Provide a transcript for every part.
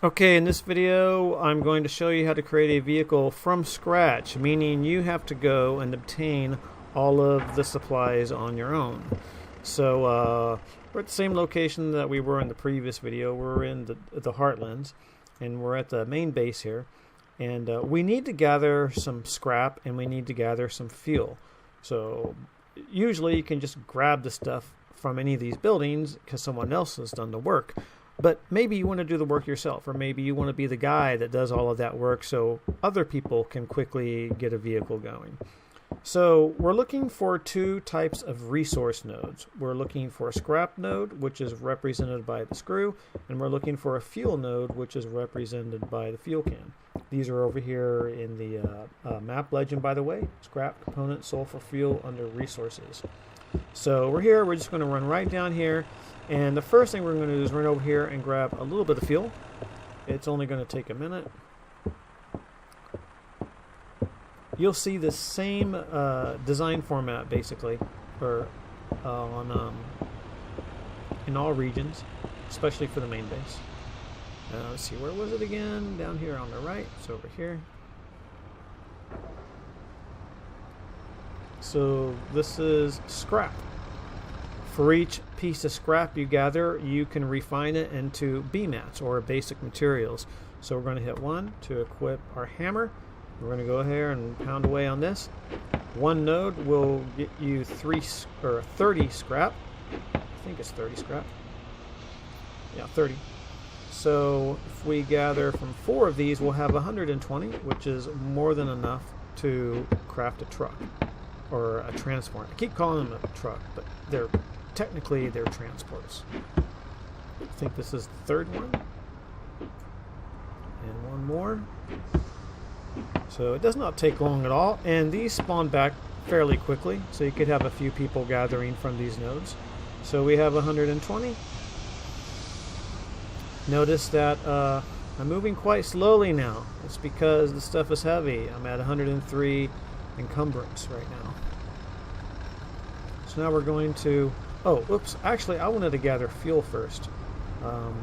Okay, in this video I'm going to show you how to create a vehicle from scratch, meaning you have to go and obtain all of the supplies on your own. So we're at the same location that we were in the previous video. We're in the Heartlands, and we're at the main base here, and we need to gather some scrap and we need to gather some fuel. So usually you can just grab the stuff from any of these buildings because someone else has done the work. But maybe you want to do the work yourself, or maybe you want to be the guy that does all of that work so other people can quickly get a vehicle going. So we're looking for two types of resource nodes. We're looking for a scrap node, which is represented by the screw, and we're looking for a fuel node, which is represented by the fuel can. These are over here in the map legend, by the way. Scrap, component, sulfur, fuel under resources. So we're here. We're just going to run right down here. And the first thing we're going to do is run over here and grab a little bit of fuel. It's only going to take a minute. You'll see the same design format basically, or in all regions, especially for the main base. Let's see, where was it again? Down here on the right. It's over here. So this is scrap. For each piece of scrap you gather, you can refine it into B-mats, or basic materials. So we're going to hit 1 to equip our hammer. We're going to go ahead and pound away on this. One node will get you 30 scrap. I think it's 30 scrap. Yeah, 30. So if we gather from 4 of these, we'll have 120, which is more than enough to craft a truck or a transport. I keep calling them a truck, but technically they're transports. I think this is the third one. And one more. So it does not take long at all. And these spawn back fairly quickly. So you could have a few people gathering from these nodes. So we have 120. Notice that I'm moving quite slowly now. It's because the stuff is heavy. I'm at 103 encumbrance right now. So now we're going to... Oh, oops. Actually, I wanted to gather fuel first. The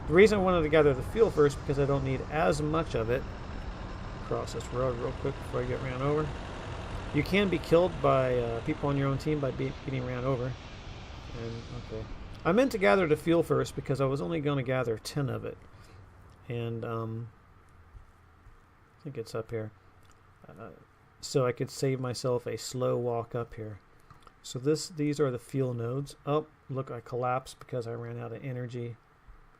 reason I wanted to gather the fuel first because I don't need as much of it. Cross this road real quick before I get ran over. You can be killed by people on your own team by getting ran over. And okay, I meant to gather the fuel first because I was only going to gather 10 of it. And I think it's up here. So I could save myself a slow walk up here. So these are the fuel nodes. Oh, look, I collapsed because I ran out of energy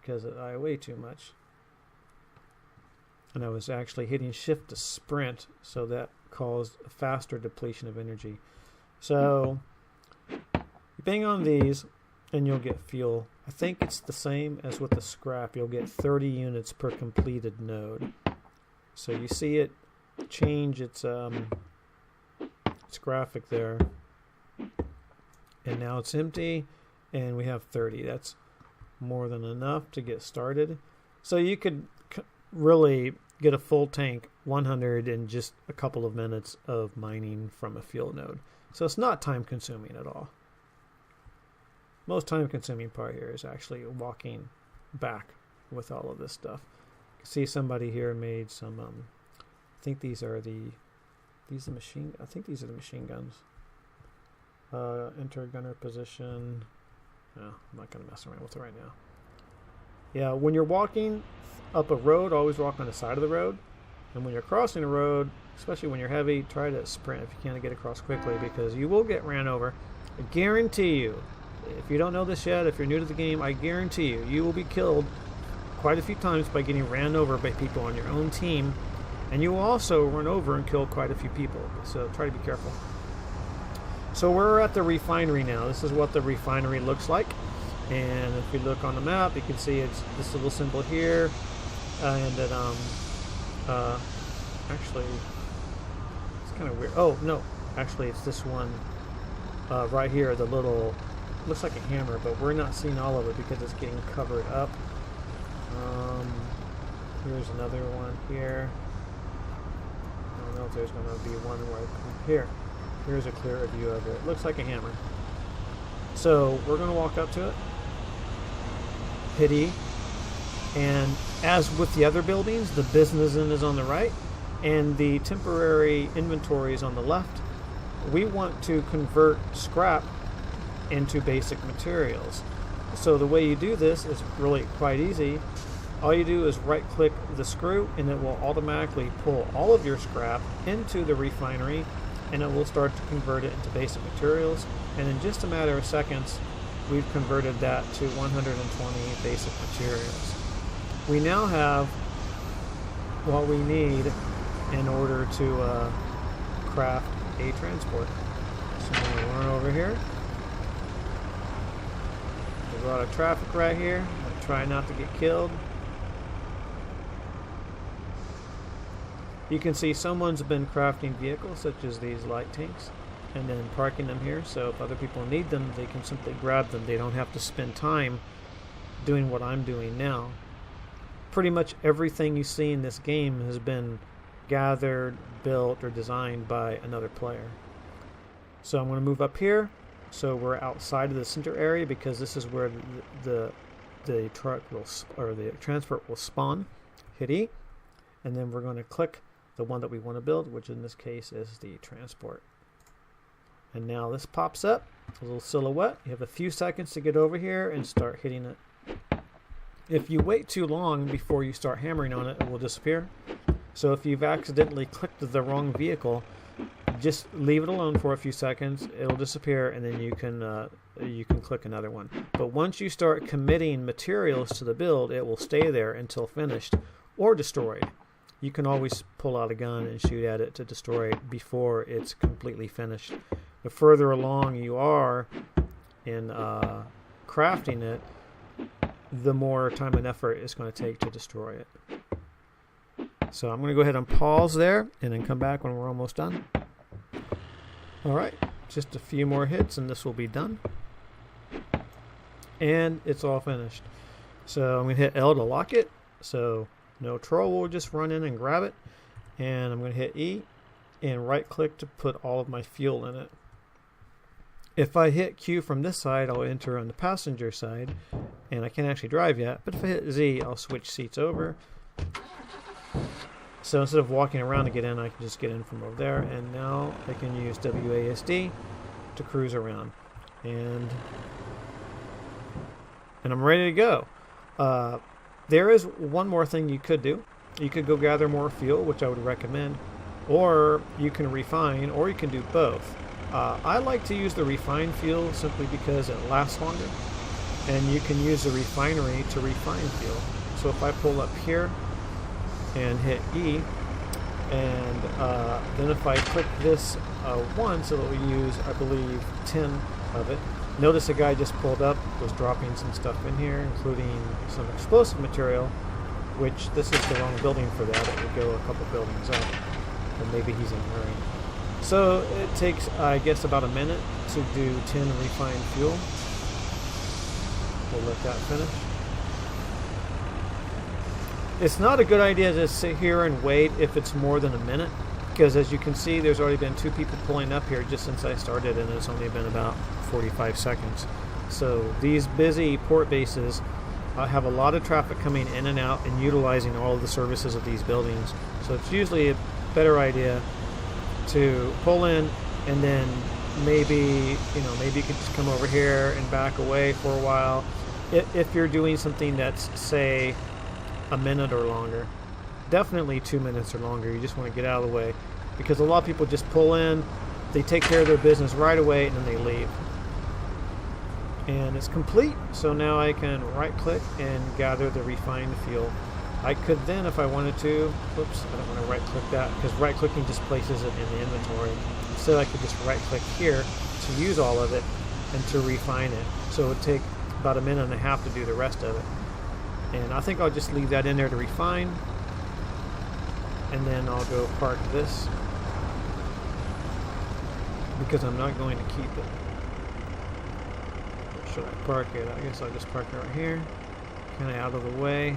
because I weigh too much. And I was actually hitting shift to sprint, so that caused a faster depletion of energy. So you bang on these and you'll get fuel. I think it's the same as with the scrap. You'll get 30 units per completed node. So you see it change its graphic there. And now it's empty, and we have 30. That's more than enough to get started. So you could really get a full tank 100 in just a couple of minutes of mining from a fuel node. So it's not time consuming at all. Most time consuming part here is actually walking back with all of this stuff. You can see somebody here made some I think these are the machine guns. Enter gunner position. No, I'm not going to mess around with it right now. Yeah, when you're walking up a road, always walk on the side of the road. And when you're crossing a road, especially when you're heavy, try to sprint if you can to get across quickly because you will get ran over. I guarantee you, if you don't know this yet, if you're new to the game, I guarantee you will be killed quite a few times by getting ran over by people on your own team. And you will also run over and kill quite a few people. So try to be careful. So we're at the refinery now. This is what the refinery looks like. And if you look on the map, you can see it's this little symbol here. And that, actually, it's kind of weird. Oh, no. Actually, it's this one right here. The little, looks like a hammer, but we're not seeing all of it because it's getting covered up. Here's another one here. I don't know if there's going to be one right here. Here's a clearer view of it. It looks like a hammer. So we're going to walk up to it. Hit E. And as with the other buildings, the business end is on the right and the temporary inventory is on the left. We want to convert scrap into basic materials. So the way you do this is really quite easy. All you do is right click the screw and it will automatically pull all of your scrap into the refinery, and it will start to convert it into basic materials. And in just a matter of seconds, we've converted that to 120 basic materials. We now have what we need in order to craft a transport. So I'm going to run over here. There's a lot of traffic right here. I'm going to try not to get killed. You can see someone's been crafting vehicles such as these light tanks and then parking them here, so if other people need them, they can simply grab them. They don't have to spend time doing what I'm doing now. Pretty much everything you see in this game has been gathered, built, or designed by another player. So I'm going to move up here, so we're outside of the center area because this is where the truck will, or the transport will spawn. Hit E, and then we're going to click the one that we want to build, which in this case is the transport. And now this pops up, a little silhouette. You have a few seconds to get over here and start hitting it. If you wait too long before you start hammering on it, it will disappear. So if you've accidentally clicked the wrong vehicle, just leave it alone for a few seconds. It'll disappear, and then you can click another one. But once you start committing materials to the build, it will stay there until finished or destroyed. You can always pull out a gun and shoot at it to destroy it before it's completely finished. The further along you are in crafting it, the more time and effort it's going to take to destroy it. So I'm going to go ahead and pause there and then come back when we're almost done. Alright, just a few more hits and this will be done. And it's all finished. So I'm going to hit L to lock it. So no troll will just run in and grab it. And I'm going to hit E and right click to put all of my fuel in it. If I hit Q from this side, I'll enter on the passenger side, and I can't actually drive yet, but if I hit Z, I'll switch seats over. So instead of walking around to get in, I can just get in from over there, and now I can use WASD to cruise around. And I'm ready to go. There is one more thing you could do. You could go gather more fuel, which I would recommend, or you can refine, or you can do both. I like to use the refined fuel simply because it lasts longer, and you can use the refinery to refine fuel. So if I pull up here and hit E, and then if I click this once, it will use, I believe, 10 of it. Notice a guy just pulled up, was dropping some stuff in here, including some explosive material, which this is the wrong building for that. It would go a couple buildings up, and maybe he's in a hurry. So it takes, I guess, about a minute to do 10 refined fuel. We'll let that finish. It's not a good idea to sit here and wait if it's more than a minute, because as you can see, there's already been 2 people pulling up here just since I started, and it's only been about 45 seconds. So these busy port bases have a lot of traffic coming in and out and utilizing all of the services of these buildings. So it's usually a better idea to pull in, and then maybe you could just come over here and back away for a while. If you're doing something that's, say, a minute or longer, definitely 2 minutes or longer, you just want to get out of the way, because a lot of people just pull in, they take care of their business right away, and then they leave. And it's complete, so now I can right click and gather the refined fuel. I could then, if I wanted to, whoops, I don't want to right click that, because right clicking just places it in the inventory. Instead I could just right click here to use all of it and to refine it. So it would take about a minute and a half to do the rest of it. And I think I'll just leave that in there to refine, and then I'll go park this, because I'm not going to keep it. Where should I park it? I guess I'll just park it right here, kind of out of the way,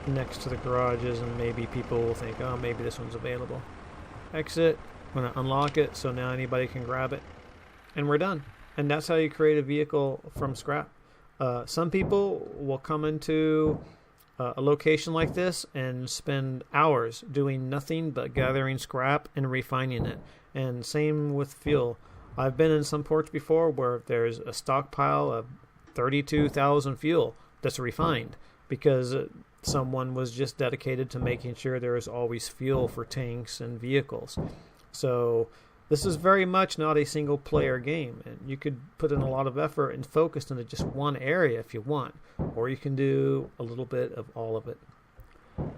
next to the garages, and maybe people will think, oh, maybe this one's available. Exit. I'm going to unlock it so now anybody can grab it, and we're done. And that's how you create a vehicle from scrap. Some people will come into a location like this and spend hours doing nothing but gathering scrap and refining it. And same with fuel. I've been in some ports before where there's a stockpile of 32,000 fuel that's refined because someone was just dedicated to making sure there is always fuel for tanks and vehicles. So this is very much not a single player game, and you could put in a lot of effort and focus into just one area if you want, or you can do a little bit of all of it.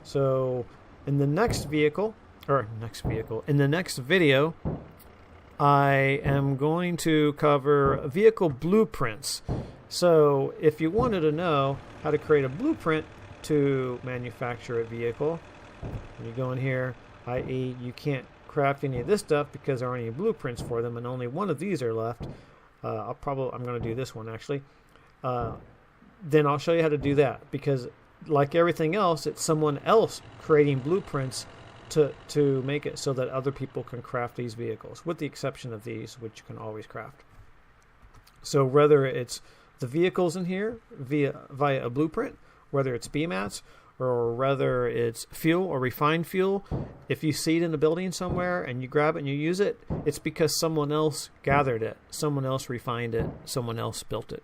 So in the next video, I am going to cover vehicle blueprints. So if you wanted to know how to create a blueprint to manufacture a vehicle, you go in here, i.e. you can't craft any of this stuff because there aren't any blueprints for them and only one of these are left. I'm going to do this one actually. Then I'll show you how to do that, because like everything else, it's someone else creating blueprints to make it so that other people can craft these vehicles, with the exception of these, which you can always craft. So whether it's the vehicles in here via a blueprint, whether it's BMATs, or whether it's fuel or refined fuel, if you see it in a building somewhere and you grab it and you use it, it's because someone else gathered it, someone else refined it, someone else built it.